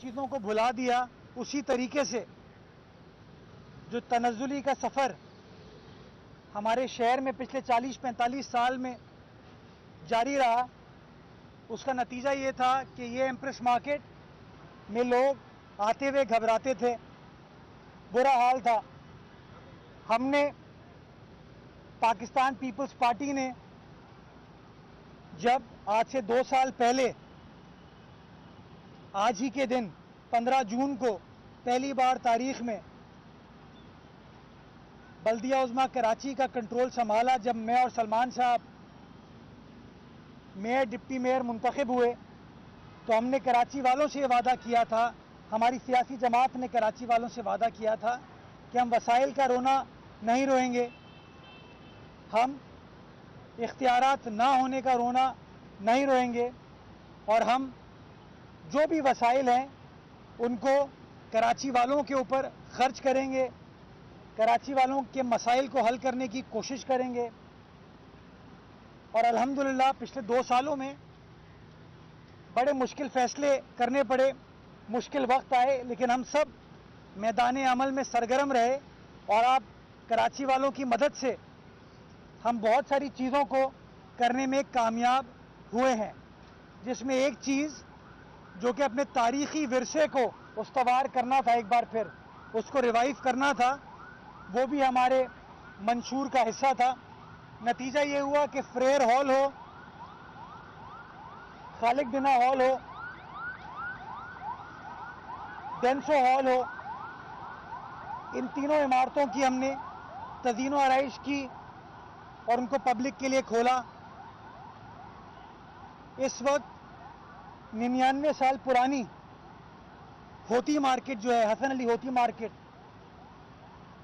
चीज़ों को भुला दिया, उसी तरीके से जो तनज़्ज़ुली का सफ़र हमारे शहर में पिछले 40-45 साल में जारी रहा, उसका नतीजा ये था कि ये एम्प्रेस मार्केट में लोग आते हुए घबराते थे, बुरा हाल था। हमने पाकिस्तान पीपल्स पार्टी ने जब आज से 2 साल पहले आज ही के दिन 15 जून को पहली बार तारीख में बल्दिया उज़्मा कराची का कंट्रोल संभाला, जब मैं और सलमान साहब मेयर डिप्टी मेयर मुंतखब हुए, तो हमने कराची वालों से वादा किया था, हमारी सियासी जमात ने कराची वालों से वादा किया था कि हम वसाइल का रोना नहीं रोएंगे, हम इख्तियारात ना होने का रोना नहीं रोएंगे और हम जो भी वसाइल हैं उनको कराची वालों के ऊपर खर्च करेंगे, कराची वालों के मसाइल को हल करने की कोशिश करेंगे। और अल्हम्दुलिल्लाह पिछले 2 सालों में बड़े मुश्किल फ़ैसले करने पड़े, मुश्किल वक्त आए, लेकिन हम सब मैदान अमल में सरगर्म रहे और आप कराची वालों की मदद से हम बहुत सारी चीज़ों को करने में कामयाब हुए हैं, जिसमें एक चीज़ जो कि अपने तारीख़ी विरसे को उस्तवार करना था, एक बार फिर उसको रिवाइव करना था, वो भी हमारे मंशूर का हिस्सा था। नतीजा ये हुआ कि फ्रेयर हॉल हो, खालिक बिना हॉल हो, डेंसो हॉल हो, इन तीनों इमारतों की हमने तज़ीनो आराइश की और उनको पब्लिक के लिए खोला। इस वक्त 99 साल पुरानी होती मार्केट जो है, हसन अली होती मार्केट,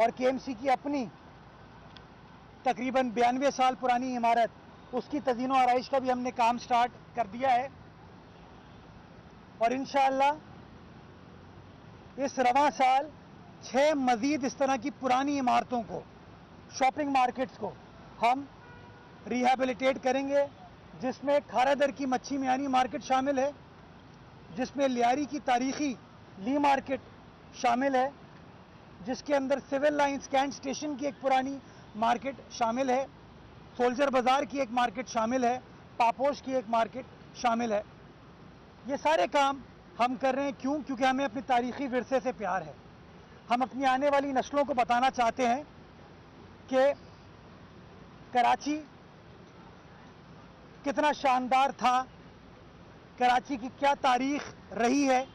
और केएमसी की अपनी तकरीबन 92 साल पुरानी इमारत, उसकी तज़ीनो आराइश का भी हमने काम स्टार्ट कर दिया है। और इंशाअल्लाह इस रवां साल 6 मज़ीद इस तरह की पुरानी इमारतों को, शॉपिंग मार्केट्स को हम रिहैबिलिटेट करेंगे, जिसमें खारादर की मच्छी मियानी मार्केट शामिल है, जिसमें लियारी की तारीख़ी ली मार्केट शामिल है, जिसके अंदर सिविल लाइंस कैंट स्टेशन की एक पुरानी मार्केट शामिल है, सोल्जर बाज़ार की एक मार्केट शामिल है, पापोश की एक मार्केट शामिल है। ये सारे काम हम कर रहे हैं क्यों? क्योंकि हमें अपनी तारीख़ी विरसे से प्यार है। हम अपनी आने वाली नस्लों को बताना चाहते हैं कि कराची कितना शानदार था, कराची की क्या तारीख़ रही है,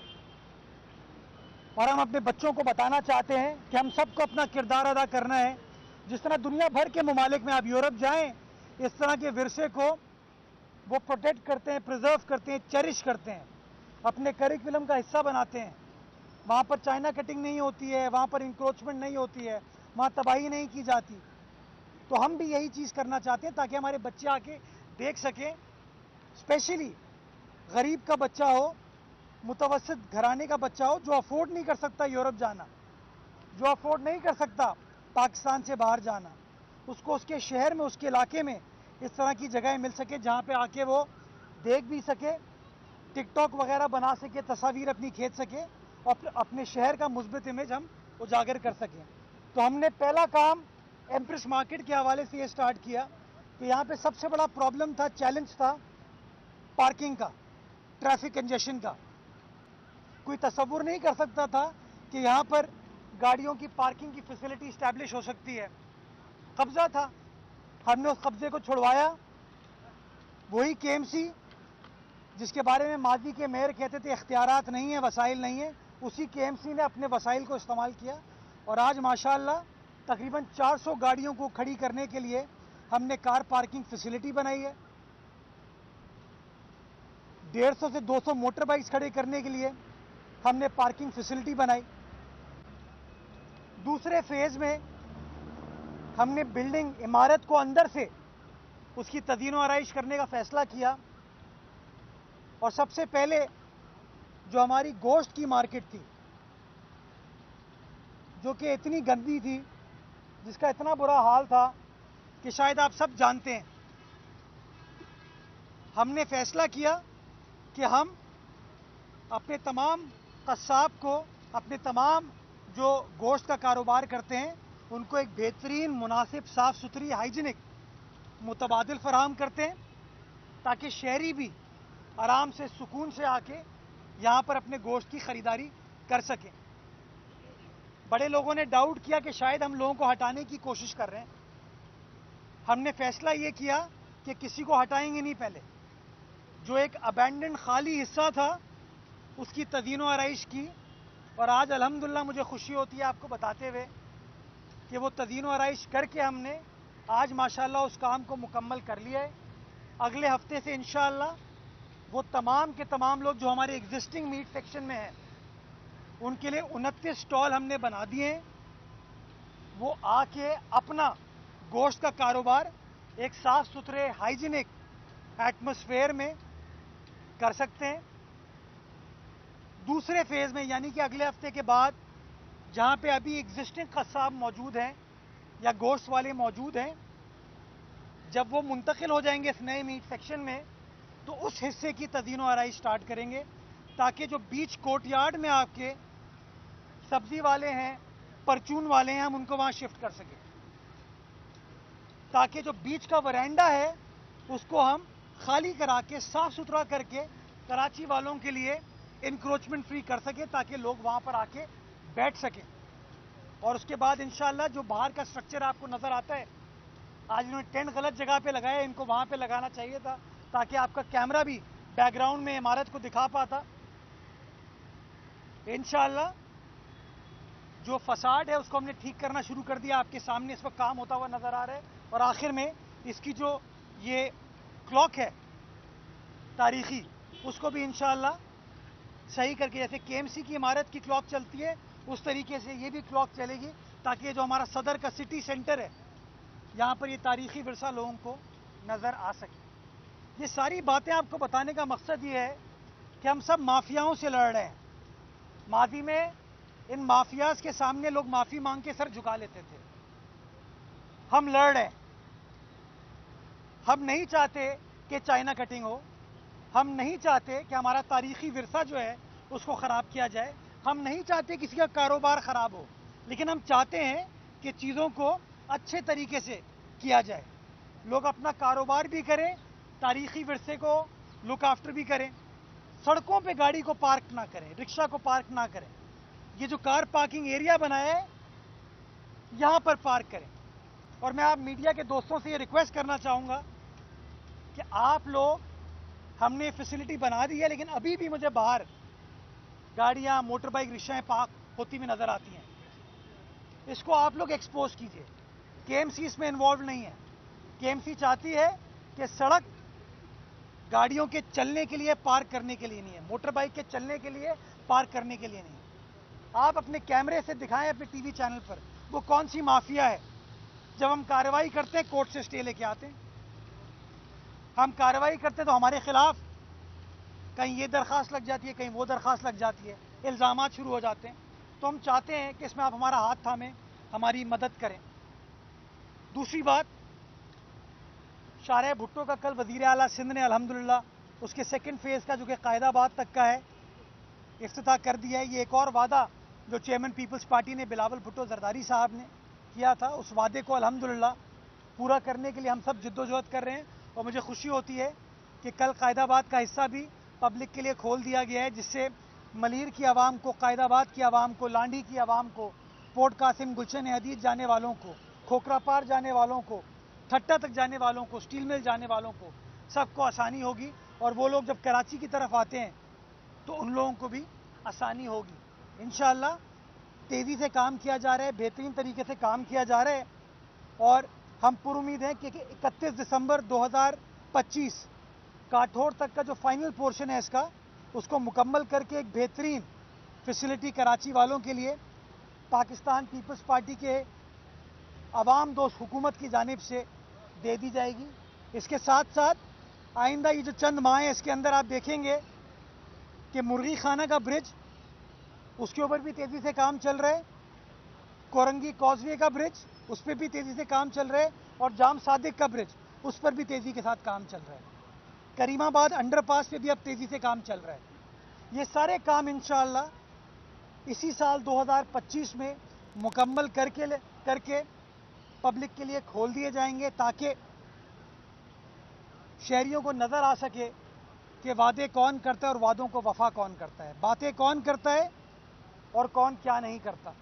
और हम अपने बच्चों को बताना चाहते हैं कि हम सबको अपना किरदार अदा करना है। जिस तरह दुनिया भर के ममालिक में आप यूरोप जाएं, इस तरह के विरसे को वो प्रोटेक्ट करते हैं, प्रिजर्व करते हैं, चेरिश करते हैं, अपने करिकुलम का हिस्सा बनाते हैं। वहाँ पर चाइना कटिंग नहीं होती है, वहाँ पर इंक्रोचमेंट नहीं होती है, वहाँ तबाही नहीं की जाती। तो हम भी यही चीज़ करना चाहते हैं ताकि हमारे बच्चे आके देख सकें, स्पेशली गरीब का बच्चा हो, मुतवस्सित घराने का बच्चा हो, जो अफोर्ड नहीं कर सकता यूरोप जाना, जो अफोर्ड नहीं कर सकता पाकिस्तान से बाहर जाना, उसको उसके शहर में, उसके इलाके में इस तरह की जगह मिल सके जहाँ पे आके वो देख भी सके, टिकटॉक वगैरह बना सके, तस्वीर अपनी खींच सके और अपने शहर का मुस्बित इमेज हम उजागर कर सकें। तो हमने पहला काम एम्प्रेस मार्केट के हवाले से ये स्टार्ट किया कि यहाँ पे सबसे बड़ा प्रॉब्लम था, चैलेंज था पार्किंग का, ट्रैफिक कंजेशन का। कोई तसव्वुर नहीं कर सकता था कि यहाँ पर गाड़ियों की पार्किंग की फैसिलिटी इस्टेब्लिश हो सकती है। कब्जा था, हमने उस कब्जे को छुड़वाया। वही केएमसी जिसके बारे में माजी के मेयर कहते थे इख्तियारात नहीं है, वसाइल नहीं है, उसी केएमसी ने अपने वसाइल को इस्तेमाल किया और आज माशाअल्लाह तकरीबन 400 गाड़ियों को खड़ी करने के लिए हमने कार पार्किंग फैसिलिटी बनाई है। 150 से 200 मोटर बाइक्स खड़े करने के लिए हमने पार्किंग फैसिलिटी बनाई। दूसरे फेज़ में हमने बिल्डिंग, इमारत को अंदर से उसकी तज़ीनो आराइश करने का फ़ैसला किया और सबसे पहले जो हमारी गोश्त की मार्केट थी, जो कि इतनी गंदी थी, जिसका इतना बुरा हाल था कि शायद आप सब जानते हैं, हमने फ़ैसला किया कि हम अपने तमाम कस्साब को, अपने तमाम जो गोश्त का कारोबार करते हैं उनको एक बेहतरीन, मुनासिब, साफ़ सुथरी, हाइजीनिक मुतबादिल फराहम करते हैं ताकि शहरी भी आराम से, सुकून से आके यहाँ पर अपने गोश्त की ख़रीदारी कर सकें। बड़े लोगों ने डाउट किया कि शायद हम लोगों को हटाने की कोशिश कर रहे हैं। हमने फैसला ये किया कि किसी को हटाएंगे नहीं। पहले जो एक अबैंडन खाली हिस्सा था उसकी तज़ीनो आराइश की, और आज अल्हम्दुलिल्लाह मुझे खुशी होती है आपको बताते हुए कि वो तज़ीनो आराइश करके हमने आज माशाल्लाह उस काम को मुकम्मल कर लिया है। अगले हफ्ते से इंशाअल्लाह वो तमाम के तमाम लोग जो हमारे एग्जिस्टिंग मीट सेक्शन में हैं उनके लिए 29 स्टॉल हमने बना दिए हैं। वो आके अपना गोश्त का कारोबार एक साफ सुथरे, हाइजीनिक एटमॉस्फेयर में कर सकते हैं। दूसरे फेज़ में, यानी कि अगले हफ्ते के बाद, जहाँ पे अभी एग्जिस्टिंग कस्साब मौजूद हैं या गोश्त वाले मौजूद हैं, जब वो मुंतकिल हो जाएंगे इस नए मीट सेक्शन में तो उस हिस्से की तज़ीनो आराइश स्टार्ट करेंगे ताकि जो बीच कोर्टयार्ड में आपके सब्जी वाले हैं, परचून वाले हैं, हम उनको वहाँ शिफ्ट कर सकें, ताकि जो बीच का वरांडा है उसको हम खाली करा के, साफ सुथरा करके कराची वालों के लिए इंक्रोचमेंट फ्री कर सके ताकि लोग वहाँ पर आके बैठ सकें। और उसके बाद इंशाअल्लाह जो बाहर का स्ट्रक्चर आपको नज़र आता है, आज इन्होंने टेंट गलत जगह पे लगाया, इनको वहाँ पे लगाना चाहिए था ताकि आपका कैमरा भी बैकग्राउंड में इमारत को दिखा पाता। इंशाअल्लाह जो फसाड है उसको हमने ठीक करना शुरू कर दिया, आपके सामने इस वक्त काम होता हुआ नज़र आ रहा है। और आखिर में इसकी जो ये क्लॉक है तारीखी, उसको भी इंशाअल्लाह सही करके, जैसे केएमसी की इमारत की क्लॉक चलती है उस तरीके से ये भी क्लॉक चलेगी ताकि जो हमारा सदर का सिटी सेंटर है यहाँ पर ये तारीखी विरसा लोगों को नज़र आ सके। ये सारी बातें आपको बताने का मकसद ये है कि हम सब माफियाओं से लड़ रहे हैं। माजी में इन माफियाज के सामने लोग माफ़ी मांग के सर झुका लेते थे। हम लड़ रहे हैं। हम नहीं चाहते कि चाइना कटिंग हो, हम नहीं चाहते कि हमारा तारीखी विरसा जो है उसको ख़राब किया जाए, हम नहीं चाहते किसी का कारोबार ख़राब हो, लेकिन हम चाहते हैं कि चीज़ों को अच्छे तरीके से किया जाए, लोग अपना कारोबार भी करें, तारीखी विरसे को लुक आफ्टर भी करें, सड़कों पे गाड़ी को पार्क ना करें, रिक्शा को पार्क ना करें। ये जो कार पार्किंग एरिया बनाया है यहाँ पर पार्क करें। और मैं आप मीडिया के दोस्तों से ये रिक्वेस्ट करना चाहूँगा कि आप लोग, हमने फैसिलिटी बना दी है लेकिन अभी भी मुझे बाहर गाड़ियाँ, मोटर बाइक, रिक्शाएँ पार्क होती हुई नज़र आती हैं। इसको आप लोग एक्सपोज कीजिए। केएमसी इसमें इन्वॉल्व नहीं है। केएमसी चाहती है कि सड़क गाड़ियों के चलने के लिए, पार्क करने के लिए नहीं है, मोटर बाइक के चलने के लिए, पार्क करने के लिए नहीं है। आप अपने कैमरे से दिखाएं अपने टीवी चैनल पर वो कौन सी माफिया है। जब हम कार्रवाई करते हैं कोर्ट से स्टे लेके आते हैं, हम कार्रवाई करते हैं तो हमारे खिलाफ कहीं ये दरख्वास्त लग जाती है, कहीं वो दरख्वास्त लग जाती है, इल्ज़ामात शुरू हो जाते हैं। तो हम चाहते हैं कि इसमें आप हमारा हाथ थामें, हमारी मदद करें। दूसरी बात, शाह भुट्टो का कल वज़ीर आला सिंध ने अल्हम्दुलिल्लाह उसके सेकंड फेज़ का जो कि कायदाबाद तक का है इफ्तिताह कर दिया है। ये एक और वादा जो चेयरमैन पीपल्स पार्टी ने बिलावल भुट्टो जरदारी साहब ने किया था, उस वादे को अल्हम्दुलिल्लाह पूरा करने के लिए हम सब जिद्दोजहद कर रहे हैं। और मुझे खुशी होती है कि कल कायदाबाद का हिस्सा भी पब्लिक के लिए खोल दिया गया है, जिससे मलीर की आवाम को, कायदाबाद की आवाम को, लांडी की आवाम को, पोर्ट कासिम, गुलशन हदीद जाने वालों को, खोखरा पार जाने वालों को, ठट्टा तक जाने वालों को, स्टील मिल जाने वालों को, सबको आसानी होगी। और वो लोग जब कराची की तरफ आते हैं तो उन लोगों को भी आसानी होगी। इंशाअल्लाह तेज़ी से काम किया जा रहा है, बेहतरीन तरीके से काम किया जा रहा है। और हम पुरुमीद हैं कि 31 दिसंबर 2025 काठौर तक का जो फाइनल पोर्शन है इसका, उसको मुकम्मल करके एक बेहतरीन फैसिलिटी कराची वालों के लिए पाकिस्तान पीपल्स पार्टी के अवाम दोस्त हुकूमत की जानिब से दे दी जाएगी। इसके साथ साथ आइंदा ये जो चंद माह हैं इसके अंदर आप देखेंगे कि मुर्गी खाना का ब्रिज, उसके ऊपर भी तेज़ी से काम चल रहा है। कोरंगी कॉजवे का ब्रिज, उस पर भी तेज़ी से काम चल रहा है। और जाम सादिक का ब्रिज, उस पर भी तेज़ी के साथ काम चल रहा है। करीमाबाद अंडरपास पे भी अब तेज़ी से काम चल रहा है। ये सारे काम इंशाअल्लाह इसी साल 2025 में मुकम्मल करके पब्लिक के लिए खोल दिए जाएंगे, ताकि शहरियों को नज़र आ सके कि वादे कौन करता है और वादों को वफा कौन करता है, बातें कौन करता है और कौन क्या नहीं करता।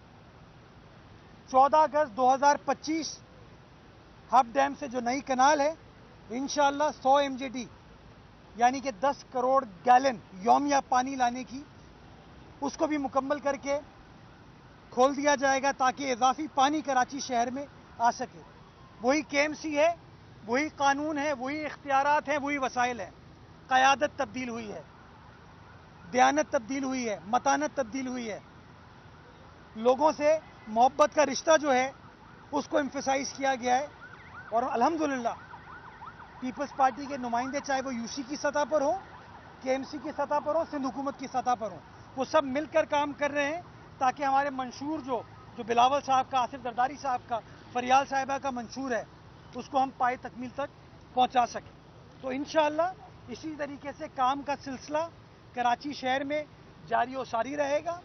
14 अगस्त 2025 हब डैम से जो नई कनाल है, इंशाअल्लाह 100 MJD यानी कि 10 करोड़ गैलन यौमिया पानी लाने की, उसको भी मुकम्मल करके खोल दिया जाएगा, ताकि इजाफी पानी कराची शहर में आ सके। वही KMC है, वही कानून है, वही इख्तियारात हैं, वही वसाइल हैं। क़यादत तब्दील हुई है, दयानत तब्दील हुई है, मतानत तब्दील हुई है। लोगों से मोहब्बत का रिश्ता जो है उसको एम्फसाइज किया गया है। और अल्हम्दुलिल्लाह पीपल्स पार्टी के नुमाइंदे, चाहे वो UC की सतह पर हो, KMC की सतह पर हो, सिंध हुकूमत की सतह पर हो, वो सब मिलकर काम कर रहे हैं, ताकि हमारे मंशूर जो बिलावल साहब का, आसिफ जरदारी साहब का, फरियाल साहिबा का मंशूर है, उसको हम पाए तकमील तक पहुंचा सकें। तो इंशाअल्लाह इसी तरीके से काम का सिलसिला कराची शहर में जारी और सारी रहेगा।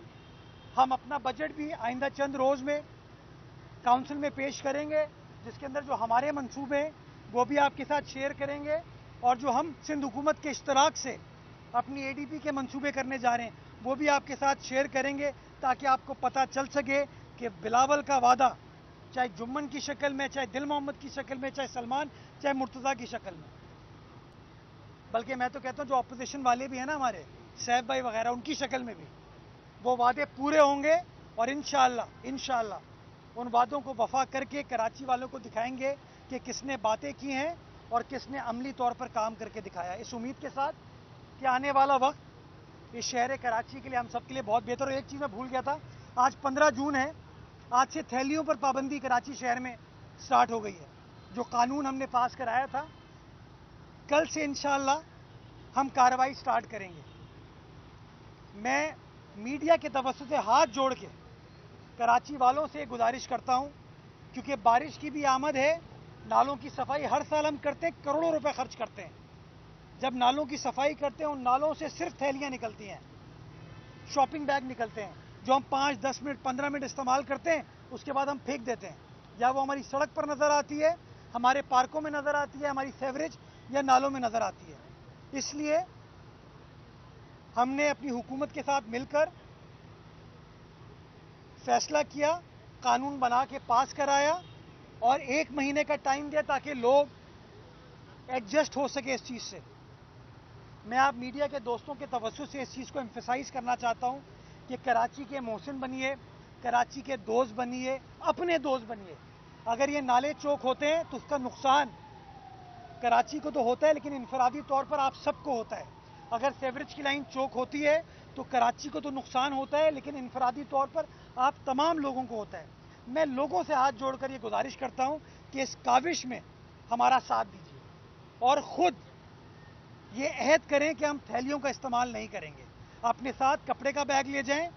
हम अपना बजट भी आइंदा चंद रोज़ में काउंसिल में पेश करेंगे, जिसके अंदर जो हमारे मंसूबे हैं वो भी आपके साथ शेयर करेंगे, और जो हम सिंध हुकूमत के इश्तराक से अपनी ADP के मंसूबे करने जा रहे हैं वो भी आपके साथ शेयर करेंगे, ताकि आपको पता चल सके कि बिलावल का वादा चाहे जुम्मन की शक्ल में, चाहे दिल मोहम्मद की शक्ल में, चाहे सलमान, चाहे मुर्तज़ा की शक्ल में, बल्कि मैं तो कहता हूँ जो अपोजिशन वाले भी हैं ना हमारे, सैफ भाई वगैरह, उनकी शक्ल में भी वो वादे पूरे होंगे। और इंशाअल्लाह उन वादों को वफा करके कराची वालों को दिखाएंगे कि किसने बातें की हैं और किसने अमली तौर पर काम करके दिखाया। इस उम्मीद के साथ कि आने वाला वक्त इस शहर कराची के लिए, हम सब के लिए बहुत बेहतर। और एक चीज़ मैं भूल गया था, आज 15 जून है, आज से थैलियों पर पाबंदी कराची शहर में स्टार्ट हो गई है। जो कानून हमने पास कराया था, कल से इंशाअल्लाह हम कार्रवाई स्टार्ट करेंगे। मैं मीडिया के तवज्जुह से हाथ जोड़ के कराची वालों से गुजारिश करता हूं, क्योंकि बारिश की भी आमद है, नालों की सफाई हर साल हम करते हैं, करोड़ों रुपए खर्च करते हैं। जब नालों की सफाई करते हैं, उन नालों से सिर्फ थैलियां निकलती हैं, शॉपिंग बैग निकलते हैं, जो हम 5, 10 मिनट, 15 मिनट इस्तेमाल करते हैं, उसके बाद हम फेंक देते हैं। या वो हमारी सड़क पर नज़र आती है, हमारे पार्कों में नज़र आती है, हमारी सेवरेज या नालों में नज़र आती है। इसलिए हमने अपनी हुकूमत के साथ मिलकर फैसला किया, कानून बना के पास कराया और 1 महीने का टाइम दिया, ताकि लोग एडजस्ट हो सके इस चीज़ से। मैं आप मीडिया के दोस्तों के तवज्जुह से इस चीज़ को एम्फसाइज करना चाहता हूँ कि कराची के मोहसिन बनिए, कराची के दोस्त बनिए, अपने दोस्त बनिए। अगर ये नाले चौक होते हैं तो उसका नुकसान कराची को तो होता है, लेकिन इनफरादी तौर पर आप सबको होता है। अगर सेवरेज की लाइन चौक होती है तो कराची को तो नुकसान होता है, लेकिन इनफरादी तौर पर आप तमाम लोगों को होता है। मैं लोगों से हाथ जोड़कर ये गुजारिश करता हूँ कि इस काविश में हमारा साथ दीजिए और ख़ुद ये अहद करें कि हम थैलियों का इस्तेमाल नहीं करेंगे। अपने साथ कपड़े का बैग ले जाएं,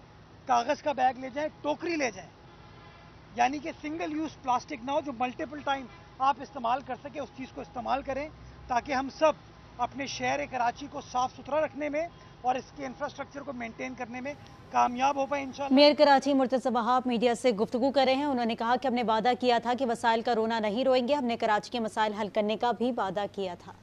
कागज़ का बैग ले जाएं, टोकरी ले जाएं, यानी कि सिंगल यूज़ प्लास्टिक ना हो, जो मल्टीपल टाइम आप इस्तेमाल कर सके, उस चीज़ को इस्तेमाल करें, ताकि हम सब अपने शहर कराची को साफ़ सुथरा रखने में और इसके इंफ्रास्ट्रक्चर को मेंटेन करने में कामयाब हो पाए इंशाअल्लाह। मेयर कराची मुर्तज़ा वहाब मीडिया से गुफ्तगू कर रहे हैं। उन्होंने कहा कि हमने वादा किया था कि वसाइल का रोना नहीं रोएंगे, हमने कराची के मसाइल हल करने का भी वादा किया था।